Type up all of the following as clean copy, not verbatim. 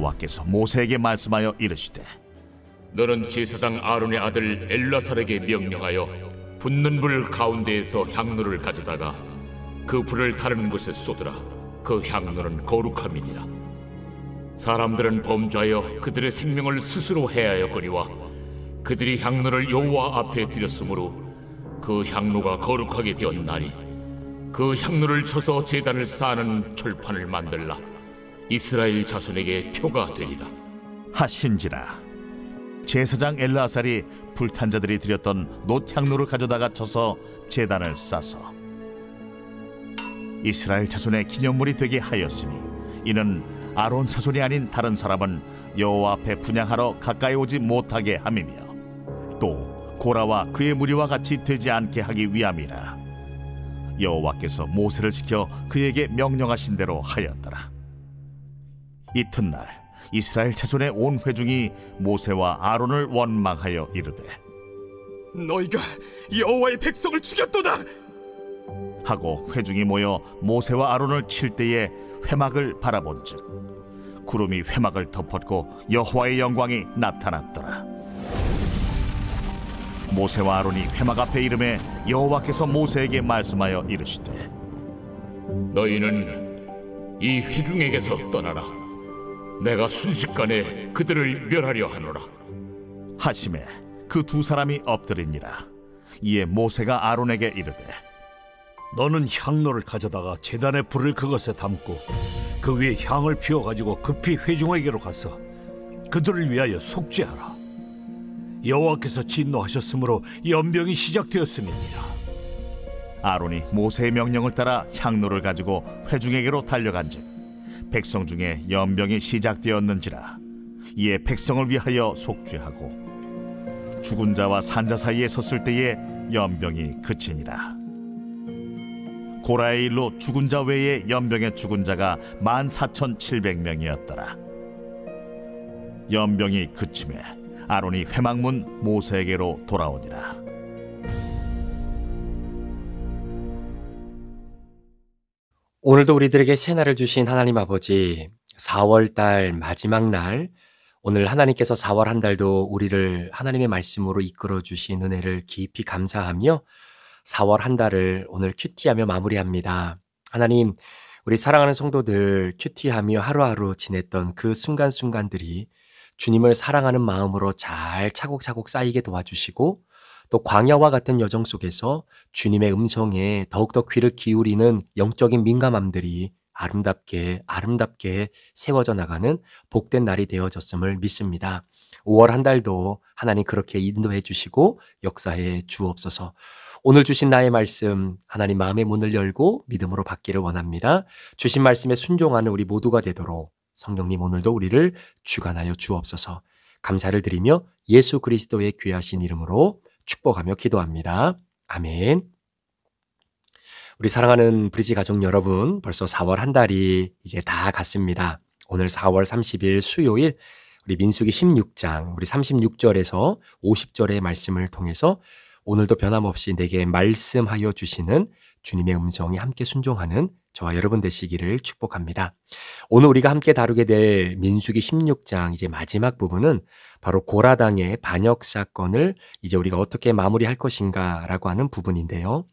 여호와께서 모세에게 말씀하여 이르시되 너는 제사장 아론의 아들 엘라살에게 명령하여 붙는 불 가운데에서 향로를 가져다가 그 불을 다른 곳에 쏟으라. 그 향로는 거룩함이니라. 사람들은 범죄하여 그들의 생명을 스스로 해하였거니와 그들이 향로를 여호와 앞에 드렸으므로 그 향로가 거룩하게 되었나니 그 향로를 쳐서 제단을 쌓는 철판을 만들라. 이스라엘 자손에게 표가 되리라 하신지라. 제사장 엘르아살이 불탄 자들이 드렸던 놋향로를 가져다가 쳐서 제단을 싸서 이스라엘 자손의 기념물이 되게 하였으니 이는 아론 자손이 아닌 다른 사람은 여호와 앞에 분향하러 가까이 오지 못하게 함이며 또 고라와 그의 무리와 같이 되지 않게 하기 위함이라. 여호와께서 모세를 시켜 그에게 명령하신 대로 하였더라. 이튿날 이스라엘 자손의 온 회중이 모세와 아론을 원망하여 이르되 너희가 여호와의 백성을 죽였도다 하고 회중이 모여 모세와 아론을 칠 때에 회막을 바라본즉 구름이 회막을 덮었고 여호와의 영광이 나타났더라. 모세와 아론이 회막 앞에 이르매 여호와께서 모세에게 말씀하여 이르시되 너희는 이 회중에게서 떠나라. 내가 순식간에 그들을 멸하려 하노라 하시매 그 두 사람이 엎드리니라. 이에 모세가 아론에게 이르되 너는 향로를 가져다가 제단의 불을 그것에 담고 그 위에 향을 피워가지고 급히 회중에게로 가서 그들을 위하여 속죄하라. 여호와께서 진노하셨으므로 연병이 시작되었음이니라. 아론이 모세의 명령을 따라 향로를 가지고 회중에게로 달려간즉 백성 중에 연병이 시작되었는지라. 이에 백성을 위하여 속죄하고 죽은 자와 산 자 사이에 섰을 때에 연병이 그치니라. 고라의 일로 죽은 자 외에 연병에 죽은 자가 14,700명이었더라. 연병이 그침에 아론이 회막문 모세에게로 돌아오니라. 오늘도 우리들에게 새날을 주신 하나님 아버지, 4월달 마지막 날, 오늘 하나님께서 4월 한 달도 우리를 하나님의 말씀으로 이끌어 주신 은혜를 깊이 감사하며 4월 한 달을 오늘 큐티하며 마무리합니다. 하나님, 우리 사랑하는 성도들 큐티하며 하루하루 지냈던 그 순간순간들이 주님을 사랑하는 마음으로 잘 차곡차곡 쌓이게 도와주시고 또 광야와 같은 여정 속에서 주님의 음성에 더욱더 귀를 기울이는 영적인 민감함들이 아름답게 세워져 나가는 복된 날이 되어졌음을 믿습니다. 5월 한 달도 하나님 그렇게 인도해 주시고 역사해 주옵소서. 오늘 주신 나의 말씀 하나님 마음의 문을 열고 믿음으로 받기를 원합니다. 주신 말씀에 순종하는 우리 모두가 되도록 성령님 오늘도 우리를 주관하여 주옵소서. 감사를 드리며 예수 그리스도의 귀하신 이름으로 축복하며 기도합니다. 아멘. 우리 사랑하는 브리지 가족 여러분, 벌써 4월 한 달이 이제 다 갔습니다. 오늘 4월 30일 수요일 우리 민수기 16장 우리 36절에서 50절의 말씀을 통해서 오늘도 변함없이 내게 말씀하여 주시는 주님의 음성에 함께 순종하는 저와 여러분 되시기를 축복합니다. 오늘 우리가 함께 다루게 될 민수기 16장 이제 마지막 부분은 바로 고라당의 반역 사건을 이제 우리가 어떻게 마무리할 것인가라고 하는 부분인데요.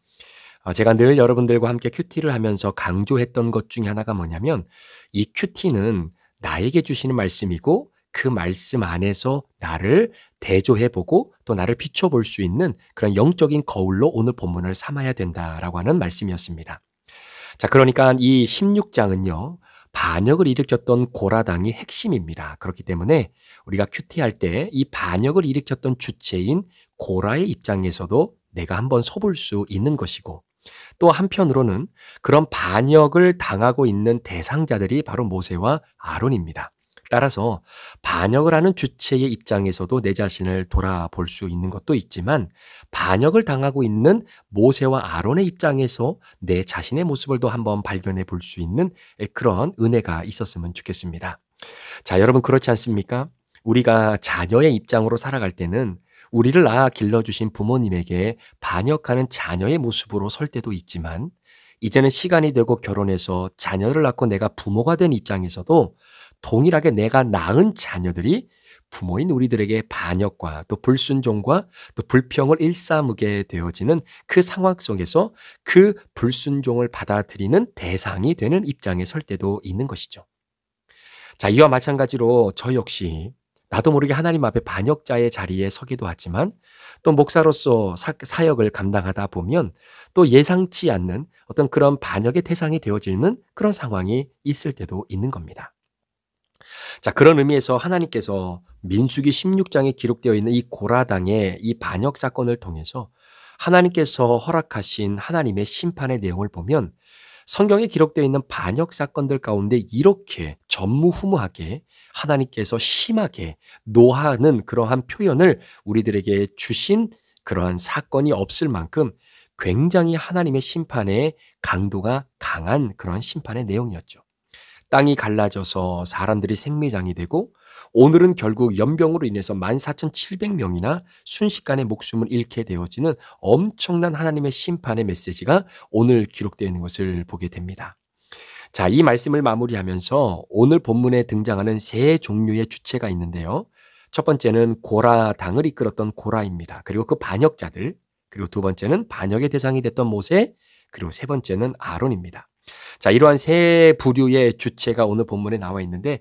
제가 늘 여러분들과 함께 큐티를 하면서 강조했던 것 중에 하나가 뭐냐면 이 큐티는 나에게 주시는 말씀이고 그 말씀 안에서 나를 대조해보고 또 나를 비춰볼 수 있는 그런 영적인 거울로 오늘 본문을 삼아야 된다라고 하는 말씀이었습니다. 자, 그러니까 이 16장은요, 반역을 일으켰던 고라당이 핵심입니다. 그렇기 때문에 우리가 큐티할 때 이 반역을 일으켰던 주체인 고라의 입장에서도 내가 한번 서볼 수 있는 것이고 또 한편으로는 그런 반역을 당하고 있는 대상자들이 바로 모세와 아론입니다. 따라서 반역을 하는 주체의 입장에서도 내 자신을 돌아볼 수 있는 것도 있지만 반역을 당하고 있는 모세와 아론의 입장에서 내 자신의 모습을 또 한번 발견해 볼 수 있는 그런 은혜가 있었으면 좋겠습니다. 자, 여러분 그렇지 않습니까? 우리가 자녀의 입장으로 살아갈 때는 우리를 낳아 길러주신 부모님에게 반역하는 자녀의 모습으로 설 때도 있지만 이제는 시간이 되고 결혼해서 자녀를 낳고 내가 부모가 된 입장에서도 동일하게 내가 낳은 자녀들이 부모인 우리들에게 반역과 또 불순종과 또 불평을 일삼게 되어지는 그 상황 속에서 그 불순종을 받아들이는 대상이 되는 입장에 설 때도 있는 것이죠. 자, 이와 마찬가지로 저 역시 나도 모르게 하나님 앞에 반역자의 자리에 서기도 하지만 또 목사로서 사역을 감당하다 보면 또 예상치 않는 어떤 그런 반역의 대상이 되어지는 그런 상황이 있을 때도 있는 겁니다. 자, 그런 의미에서 하나님께서 민수기 16장에 기록되어 있는 이 고라당의 이 반역 사건을 통해서 하나님께서 허락하신 하나님의 심판의 내용을 보면 성경에 기록되어 있는 반역 사건들 가운데 이렇게 전무후무하게 하나님께서 심하게 노하는 그러한 표현을 우리들에게 주신 그러한 사건이 없을 만큼 굉장히 하나님의 심판의 강도가 강한 그러한 심판의 내용이었죠. 땅이 갈라져서 사람들이 생매장이 되고 오늘은 결국 연병으로 인해서 14,700명이나 순식간에 목숨을 잃게 되어지는 엄청난 하나님의 심판의 메시지가 오늘 기록되어 있는 것을 보게 됩니다. 자, 이 말씀을 마무리하면서 오늘 본문에 등장하는 세 종류의 주체가 있는데요. 첫 번째는 고라당을 이끌었던 고라입니다. 그리고 그 반역자들, 그리고 두 번째는 반역의 대상이 됐던 모세, 그리고 세 번째는 아론입니다. 자, 이러한 세 부류의 주체가 오늘 본문에 나와 있는데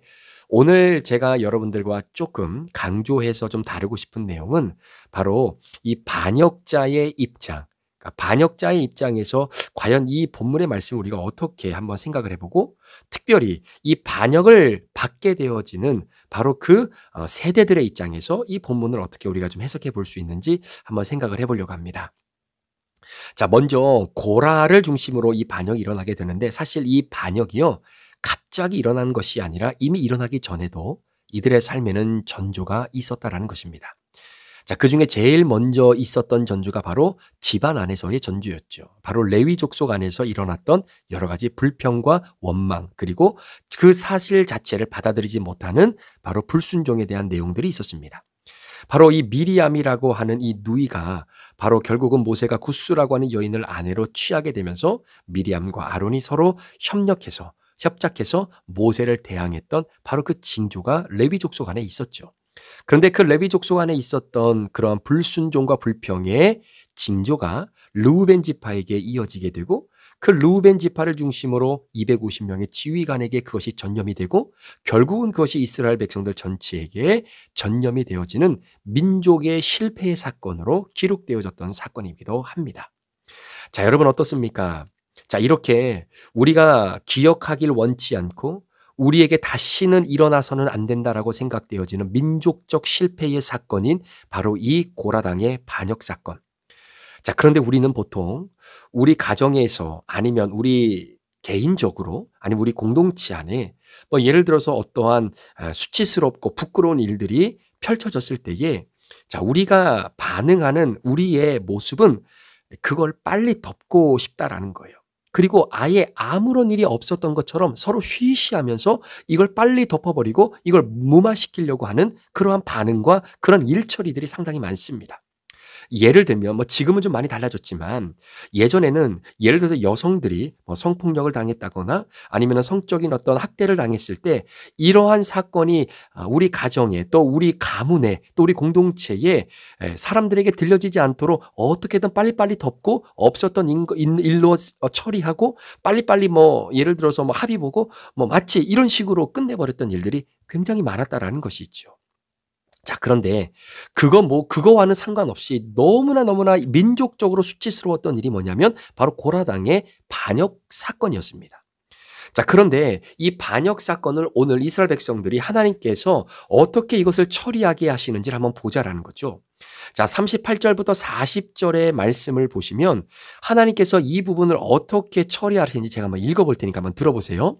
오늘 제가 여러분들과 조금 강조해서 좀 다루고 싶은 내용은 바로 이 반역자의 입장, 그러니까 반역자의 입장에서 과연 이 본문의 말씀을 우리가 어떻게 한번 생각을 해보고 특별히 이 반역을 받게 되어지는 바로 그 세대들의 입장에서 이 본문을 어떻게 우리가 좀 해석해 볼 수 있는지 한번 생각을 해보려고 합니다. 자, 먼저 고라를 중심으로 이 반역이 일어나게 되는데 사실 이 반역이요, 갑자기 일어난 것이 아니라 이미 일어나기 전에도 이들의 삶에는 전조가 있었다라는 것입니다. 자, 그 중에 제일 먼저 있었던 전조가 바로 집안 안에서의 전조였죠. 바로 레위 족속 안에서 일어났던 여러 가지 불평과 원망, 그리고 그 사실 자체를 받아들이지 못하는 바로 불순종에 대한 내용들이 있었습니다. 바로 이 미리암이라고 하는 이 누이가 바로 결국은 모세가 굿수라고 하는 여인을 아내로 취하게 되면서 미리암과 아론이 서로 협작해서 모세를 대항했던 바로 그 징조가 레위 족속 안에 있었죠. 그런데 그 레위 족속 안에 있었던 그러한 불순종과 불평의 징조가 르우벤 지파에게 이어지게 되고 그 르우벤 지파를 중심으로 250명의 지휘관에게 그것이 전염이 되고 결국은 그것이 이스라엘 백성들 전체에게 전염이 되어지는 민족의 실패의 사건으로 기록되어졌던 사건이기도 합니다. 자, 여러분 어떻습니까? 자, 이렇게 우리가 기억하길 원치 않고 우리에게 다시는 일어나서는 안 된다라고 생각되어지는 민족적 실패의 사건인 바로 이 고라당의 반역 사건. 자, 그런데 우리는 보통 우리 가정에서 아니면 우리 개인적으로 아니면 우리 공동체 안에 뭐 예를 들어서 어떠한 수치스럽고 부끄러운 일들이 펼쳐졌을 때에 자, 우리가 반응하는 우리의 모습은 그걸 빨리 덮고 싶다라는 거예요. 그리고 아예 아무런 일이 없었던 것처럼 서로 쉬쉬하면서 이걸 빨리 덮어버리고 이걸 무마시키려고 하는 그러한 반응과 그런 일처리들이 상당히 많습니다. 예를 들면 뭐 지금은 좀 많이 달라졌지만 예전에는 예를 들어서 여성들이 뭐 성폭력을 당했다거나 아니면 성적인 어떤 학대를 당했을 때 이러한 사건이 우리 가정에 또 우리 가문에 또 우리 공동체에 사람들에게 들려지지 않도록 어떻게든 빨리빨리 덮고 없었던 일로 처리하고 빨리빨리 뭐 예를 들어서 뭐 합의 보고 뭐 마치 이런 식으로 끝내버렸던 일들이 굉장히 많았다라는 것이 있죠. 자, 그런데 그거와는 상관없이 너무나 민족적으로 수치스러웠던 일이 뭐냐면 바로 고라당의 반역 사건이었습니다. 자, 그런데 이 반역 사건을 오늘 이스라엘 백성들이 하나님께서 어떻게 이것을 처리하게 하시는지를 한번 보자라는 거죠. 자, 38절부터 40절의 말씀을 보시면 하나님께서 이 부분을 어떻게 처리하시는지 제가 한번 읽어볼 테니까 한번 들어보세요.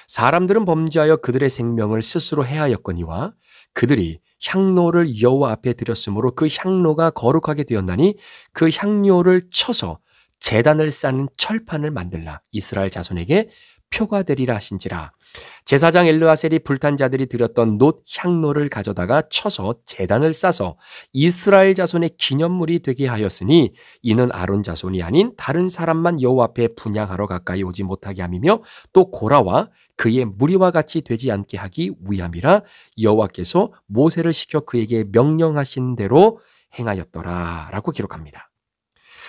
사람들은 범죄하여 그들의 생명을 스스로 해하였거니와 그들이 향로를 여호와 앞에 드렸으므로 그 향로가 거룩하게 되었나니 그 향료를 쳐서 제단을 쌓는 철판을 만들라 이스라엘 자손에게 표가 되리라 하신지라. 제사장 엘르아셀이 불탄 자들이 드렸던 놋 향로를 가져다가 쳐서 제단을 싸서 이스라엘 자손의 기념물이 되게 하였으니 이는 아론 자손이 아닌 다른 사람만 여호와 앞에 분향하러 가까이 오지 못하게 함이며 또 고라와 그의 무리와 같이 되지 않게 하기 위함이라. 여호와께서 모세를 시켜 그에게 명령하신 대로 행하였더라 라고 기록합니다.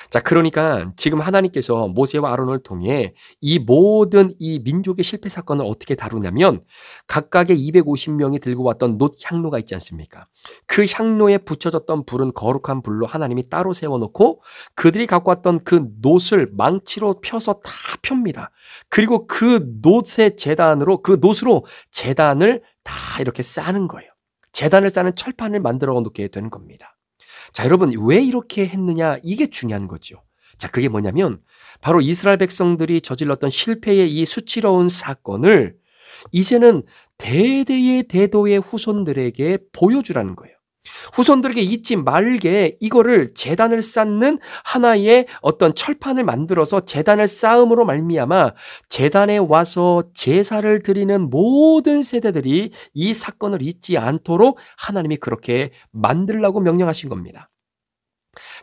자, 그러니까 지금 하나님께서 모세와 아론을 통해 이 모든 이 민족의 실패 사건을 어떻게 다루냐면 각각의 250명이 들고 왔던 놋 향로가 있지 않습니까? 그 향로에 붙여졌던 불은 거룩한 불로 하나님이 따로 세워놓고 그들이 갖고 왔던 그 놋을 망치로 펴서 다 펴니다. 그리고 그 놋의 재단으로, 그 놋으로 재단을 다 이렇게 싸는 거예요. 재단을 싸는 철판을 만들어 놓게 되는 겁니다. 자, 여러분, 왜 이렇게 했느냐? 이게 중요한 거죠. 자, 그게 뭐냐면 바로 이스라엘 백성들이 저질렀던 실패의 이 수치로운 사건을 이제는 대대의 대도의 후손들에게 보여주라는 거예요. 후손들에게 잊지 말게 이거를 제단을 쌓는 하나의 어떤 철판을 만들어서 제단을 쌓음으로 말미암아 제단에 와서 제사를 드리는 모든 세대들이 이 사건을 잊지 않도록 하나님이 그렇게 만들라고 명령하신 겁니다.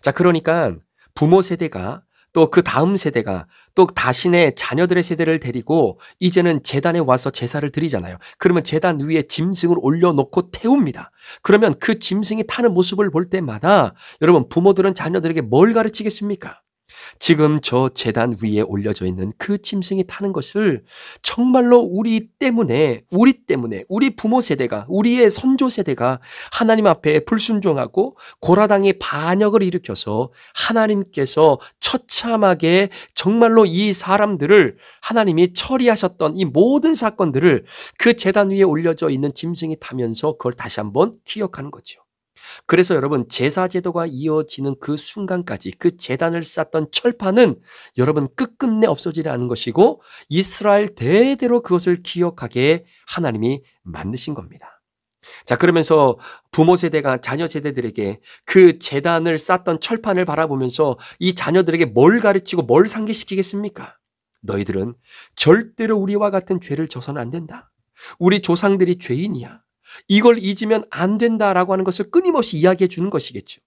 자, 그러니까 부모 세대가 또 그 다음 세대가 또 자신의 자녀들의 세대를 데리고 이제는 제단에 와서 제사를 드리잖아요. 그러면 제단 위에 짐승을 올려놓고 태웁니다. 그러면 그 짐승이 타는 모습을 볼 때마다 여러분, 부모들은 자녀들에게 뭘 가르치겠습니까? 지금 저 제단 위에 올려져 있는 그 짐승이 타는 것을 정말로 우리 때문에 우리 부모 세대가, 우리의 선조 세대가 하나님 앞에 불순종하고 고라당의 반역을 일으켜서 하나님께서 처참하게 정말로 이 사람들을 하나님이 처리하셨던 이 모든 사건들을 그 제단 위에 올려져 있는 짐승이 타면서 그걸 다시 한번 기억하는 거죠. 그래서 여러분, 제사 제도가 이어지는 그 순간까지 그 제단을 쌓던 철판은 여러분 끝끝내 없어지지 않은 것이고 이스라엘 대대로 그것을 기억하게 하나님이 만드신 겁니다. 자, 그러면서 부모 세대가 자녀 세대들에게 그 제단을 쌓던 철판을 바라보면서 이 자녀들에게 뭘 가르치고 뭘 상기시키겠습니까? 너희들은 절대로 우리와 같은 죄를 져서는 안 된다. 우리 조상들이 죄인이야. 이걸 잊으면 안 된다라고 하는 것을 끊임없이 이야기해 주는 것이겠죠.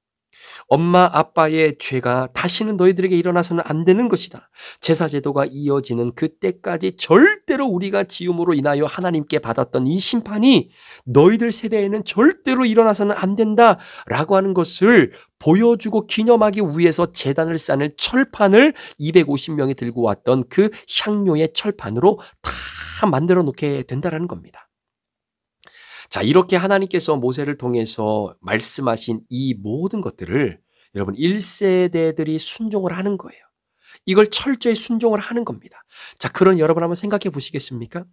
엄마 아빠의 죄가 다시는 너희들에게 일어나서는 안 되는 것이다. 제사제도가 이어지는 그때까지 절대로 우리가 지음으로 인하여 하나님께 받았던 이 심판이 너희들 세대에는 절대로 일어나서는 안 된다라고 하는 것을 보여주고 기념하기 위해서 제단을 쌓는 철판을 250명이 들고 왔던 그 향료의 철판으로 다 만들어 놓게 된다는 겁니다. 자, 이렇게 하나님께서 모세를 통해서 말씀하신 이 모든 것들을 여러분 1세대들이 순종을 하는 거예요. 이걸 철저히 순종을 하는 겁니다. 자, 그런 여러분 한번 생각해 보시겠습니까?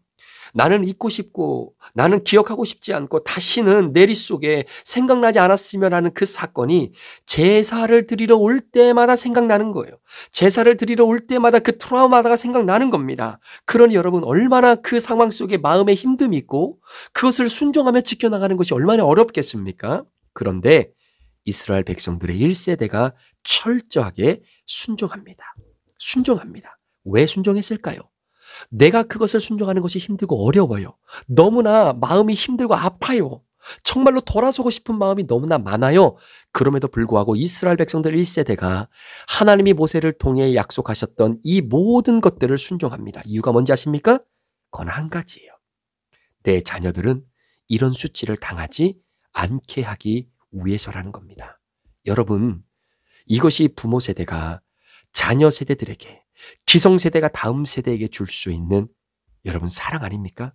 나는 잊고 싶고 나는 기억하고 싶지 않고 다시는 내리 속에 생각나지 않았으면 하는 그 사건이 제사를 드리러 올 때마다 생각나는 거예요. 제사를 드리러 올 때마다 그 트라우마가 생각나는 겁니다. 그러니 여러분, 얼마나 그 상황 속에 마음에 힘듦이 있고 그것을 순종하며 지켜나가는 것이 얼마나 어렵겠습니까? 그런데 이스라엘 백성들의 1세대가 철저하게 순종합니다. 순종합니다. 왜 순종했을까요? 내가 그것을 순종하는 것이 힘들고 어려워요. 너무나 마음이 힘들고 아파요. 정말로 돌아서고 싶은 마음이 너무나 많아요. 그럼에도 불구하고 이스라엘 백성들 1세대가 하나님이 모세를 통해 약속하셨던 이 모든 것들을 순종합니다. 이유가 뭔지 아십니까? 그건 한 가지예요. 내 자녀들은 이런 수치를 당하지 않게 하기 위해서라는 겁니다. 여러분, 이것이 부모 세대가 자녀 세대들에게, 기성세대가 다음 세대에게 줄 수 있는 여러분 사랑 아닙니까?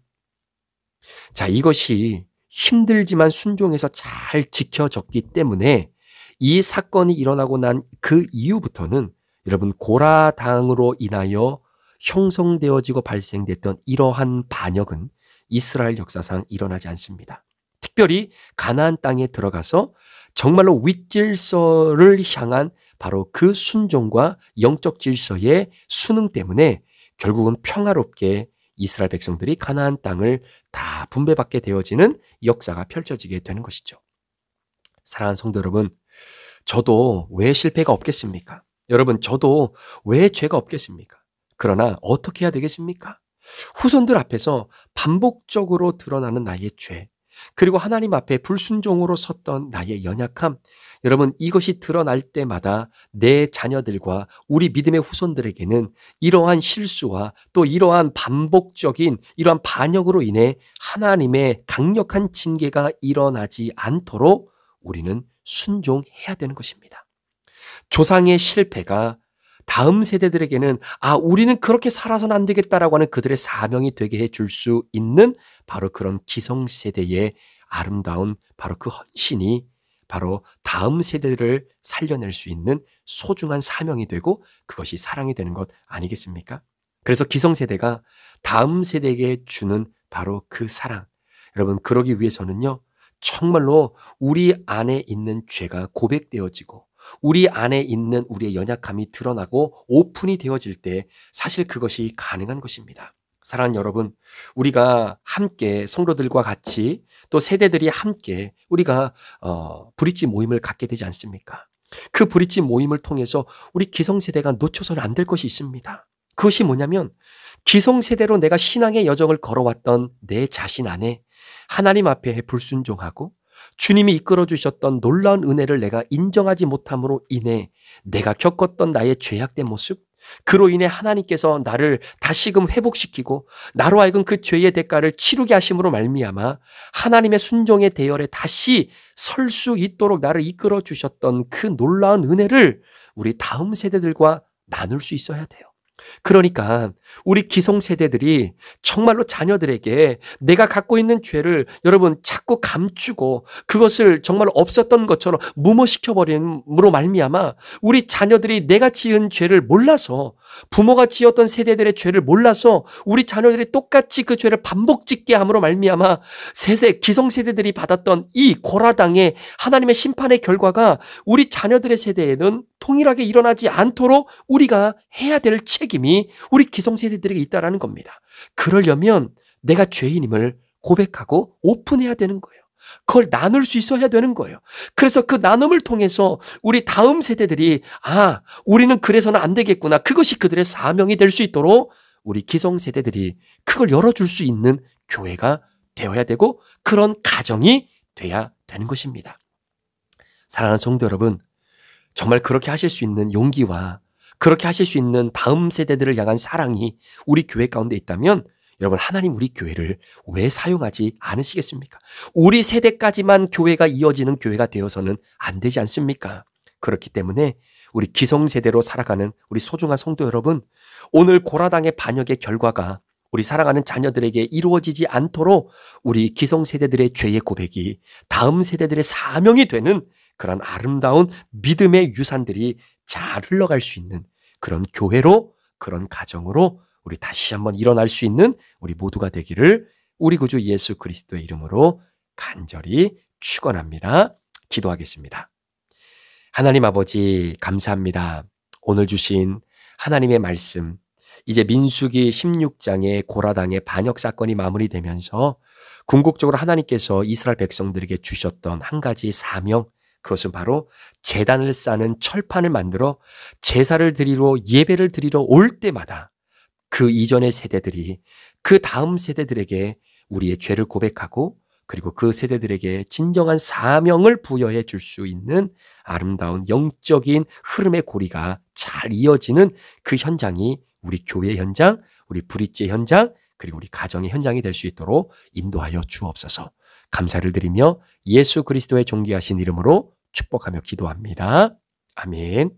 자, 이것이 힘들지만 순종해서 잘 지켜졌기 때문에 이 사건이 일어나고 난 그 이후부터는 여러분 고라당으로 인하여 형성되어지고 발생됐던 이러한 반역은 이스라엘 역사상 일어나지 않습니다. 특별히 가나안 땅에 들어가서 정말로 윗질서를 향한 바로 그 순종과 영적 질서의 순응 때문에 결국은 평화롭게 이스라엘 백성들이 가나안 땅을 다 분배받게 되어지는 역사가 펼쳐지게 되는 것이죠. 사랑하는 성도 여러분, 저도 왜 실패가 없겠습니까? 여러분, 저도 왜 죄가 없겠습니까? 그러나 어떻게 해야 되겠습니까? 후손들 앞에서 반복적으로 드러나는 나의 죄, 그리고 하나님 앞에 불순종으로 섰던 나의 연약함, 여러분 이것이 드러날 때마다 내 자녀들과 우리 믿음의 후손들에게는 이러한 실수와 또 이러한 반복적인 이러한 반역으로 인해 하나님의 강력한 징계가 일어나지 않도록 우리는 순종해야 되는 것입니다. 조상의 실패가 다음 세대들에게는 우리는 그렇게 살아서는 안 되겠다라고 하는 그들의 사명이 되게 해줄 수 있는 바로 그런 기성세대의 아름다운 바로 그 헌신이 바로 다음 세대를 살려낼 수 있는 소중한 사명이 되고 그것이 사랑이 되는 것 아니겠습니까? 그래서 기성세대가 다음 세대에게 주는 바로 그 사랑. 여러분, 그러기 위해서는요, 정말로 우리 안에 있는 죄가 고백되어지고 우리 안에 있는 우리의 연약함이 드러나고 오픈이 되어질 때 사실 그것이 가능한 것입니다. 사랑하는 여러분, 우리가 함께 성도들과 같이 또 세대들이 함께 우리가 브릿지 모임을 갖게 되지 않습니까? 그 브릿지 모임을 통해서 우리 기성세대가 놓쳐서는 안 될 것이 있습니다. 그것이 뭐냐면 기성세대로 내가 신앙의 여정을 걸어왔던 내 자신 안에 하나님 앞에 불순종하고 주님이 이끌어 주셨던 놀라운 은혜를 내가 인정하지 못함으로 인해 내가 겪었던 나의 죄악된 모습, 그로 인해 하나님께서 나를 다시금 회복시키고 나로 하여금 그 죄의 대가를 치르게 하심으로 말미암아 하나님의 순종의 대열에 다시 설 수 있도록 나를 이끌어 주셨던 그 놀라운 은혜를 우리 다음 세대들과 나눌 수 있어야 돼요. 그러니까 우리 기성세대들이 정말로 자녀들에게 내가 갖고 있는 죄를 여러분 자꾸 감추고 그것을 정말 없었던 것처럼 무모시켜버림으로 말미암아 우리 자녀들이 내가 지은 죄를 몰라서 부모가 지었던 세대들의 죄를 몰라서 우리 자녀들이 똑같이 그 죄를 반복 짓게 함으로 말미암아 기성세대들이 받았던 이 고라당의 하나님의 심판의 결과가 우리 자녀들의 세대에는 통일하게 일어나지 않도록 우리가 해야 될 책임이 우리 기성세대들에게 있다는 겁니다. 그러려면 내가 죄인임을 고백하고 오픈해야 되는 거예요. 그걸 나눌 수 있어야 되는 거예요. 그래서 그 나눔을 통해서 우리 다음 세대들이 우리는 그래서는 안 되겠구나. 그것이 그들의 사명이 될 수 있도록 우리 기성세대들이 그걸 열어줄 수 있는 교회가 되어야 되고 그런 가정이 돼야 되는 것입니다. 사랑하는 성도 여러분, 정말 그렇게 하실 수 있는 용기와 그렇게 하실 수 있는 다음 세대들을 향한 사랑이 우리 교회 가운데 있다면 여러분, 하나님 우리 교회를 왜 사용하지 않으시겠습니까? 우리 세대까지만 교회가 이어지는 교회가 되어서는 안 되지 않습니까? 그렇기 때문에 우리 기성세대로 살아가는 우리 소중한 성도 여러분, 오늘 고라당의 반역의 결과가 우리 사랑하는 자녀들에게 이루어지지 않도록 우리 기성세대들의 죄의 고백이 다음 세대들의 사명이 되는 그런 아름다운 믿음의 유산들이 잘 흘러갈 수 있는 그런 교회로, 그런 가정으로 우리 다시 한번 일어날 수 있는 우리 모두가 되기를 우리 구주 예수 그리스도의 이름으로 간절히 축원합니다. 기도하겠습니다. 하나님 아버지, 감사합니다. 오늘 주신 하나님의 말씀, 이제 민수기 16장의 고라당의 반역 사건이 마무리되면서 궁극적으로 하나님께서 이스라엘 백성들에게 주셨던 한 가지 사명, 그것은 바로 제단을 쌓는 철판을 만들어 제사를 드리러, 예배를 드리러 올 때마다 그 이전의 세대들이 그 다음 세대들에게 우리의 죄를 고백하고 그리고 그 세대들에게 진정한 사명을 부여해 줄 수 있는 아름다운 영적인 흐름의 고리가 잘 이어지는 그 현장이 우리 교회 현장, 우리 브릿지 현장, 그리고 우리 가정의 현장이 될 수 있도록 인도하여 주옵소서. 감사를 드리며 예수 그리스도의 존귀하신 이름으로 축복하며 기도합니다. 아멘.